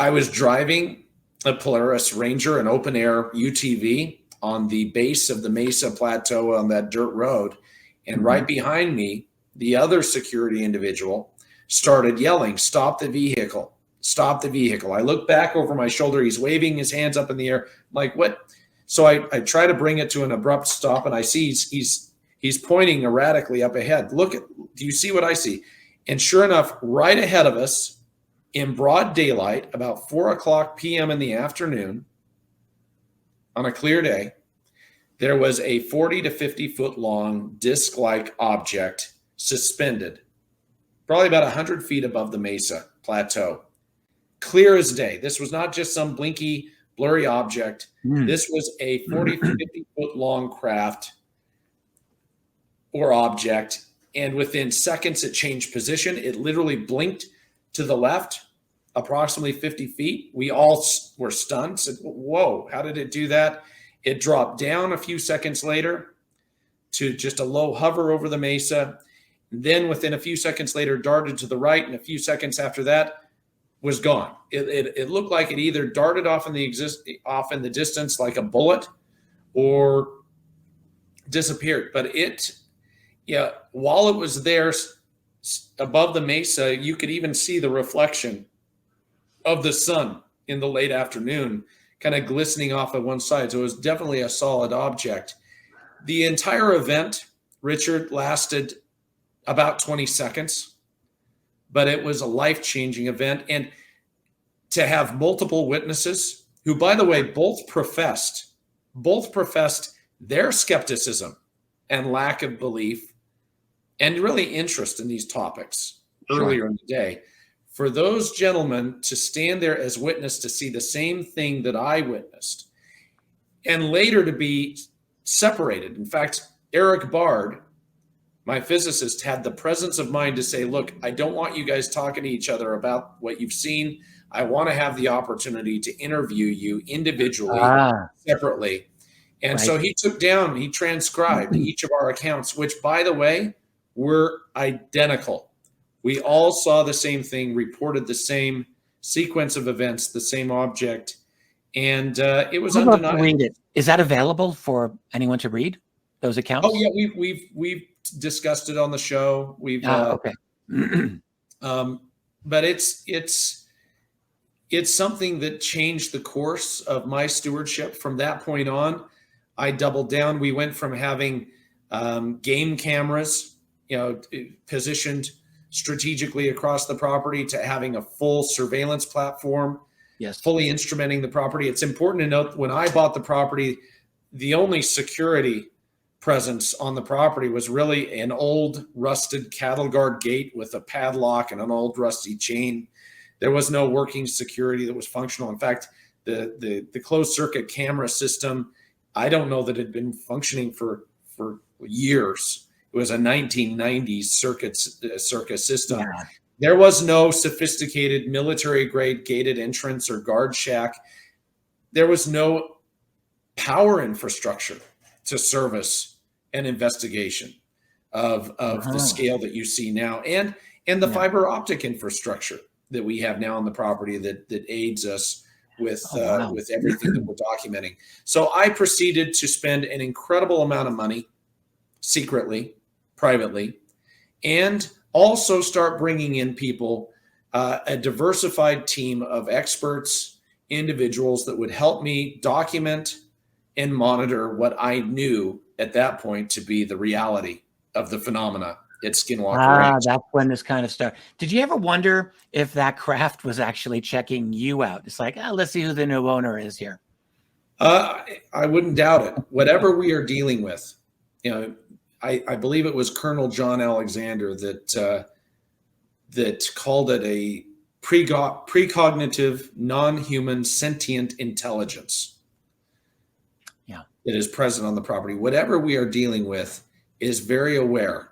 I was driving a Polaris Ranger, an open air UTV, on the base of the Mesa Plateau on that dirt road. And right behind me, the other security individual started yelling, "Stop the vehicle, stop the vehicle." I look back over my shoulder. He's waving his hands up in the air. I'm like, what? So I try to bring it to an abrupt stop, and I see he's pointing erratically up ahead. Do you see what I see? And sure enough, right ahead of us, in broad daylight, about 4:00 p.m. in the afternoon, on a clear day, there was a 40 to 50 foot long disc-like object suspended, probably about 100 feet above the Mesa Plateau. Clear as day. This was not just some blinky, blurry object. This was a 40 to 50 foot long craft or object. And within seconds, it changed position. It literally blinked to the left, approximately 50 feet. We all were stunned, said, whoa, how did it do that? It dropped down a few seconds later to just a low hover over the mesa. Then within a few seconds later, darted to the right, and a few seconds after that was gone. It looked like it either darted off in the distance like a bullet or disappeared. But while it was there above the mesa, you could even see the reflection of the sun in the late afternoon, kind of glistening off of one side. So it was definitely a solid object. The entire event, Richard, lasted about 20 seconds, but it was a life-changing event. And to have multiple witnesses who, by the way, both professed their skepticism and lack of belief and really interest in these topics earlier in the day. For those gentlemen to stand there as witness to see the same thing that I witnessed, and later to be separated. In fact, Eric Bard, my physicist, had the presence of mind to say, look, I don't want you guys talking to each other about what you've seen. I want to have the opportunity to interview you individually, separately. And so he transcribed each of our accounts, which, by the way, were identical. We all saw the same thing, reported the same sequence of events, the same object, and it was undeniable. Read it. Is that available for anyone to read? Those accounts? Oh yeah, we've discussed it on the show. We've okay. But it's something that changed the course of my stewardship. From that point on, I doubled down. We went from having game cameras, positioned strategically across the property, to having a full surveillance platform, fully instrumenting the property. It's important to note, when I bought the property, the only security presence on the property was really an old rusted cattle guard gate with a padlock and an old rusty chain. There was no working security that was functional. In fact, the closed circuit camera system, I don't know that it had been functioning for years. It was a 1990s circuit system. Yeah. There was no sophisticated military-grade gated entrance or guard shack. There was no power infrastructure to service an investigation of the scale that you see now, and the fiber optic infrastructure that we have now on the property that aids us with everything that we're documenting. So I proceeded to spend an incredible amount of money secretly, privately, and also start bringing in people, a diversified team of experts, individuals that would help me document and monitor what I knew at that point to be the reality of the phenomena at Skinwalker Ranch. That's when this kind of started. Did you ever wonder if that craft was actually checking you out? It's like, let's see who the new owner is here. I wouldn't doubt it. Whatever we are dealing with, I believe it was Colonel John Alexander that called it a precognitive, non-human, sentient intelligence. That is present on the property. Whatever we are dealing with is very aware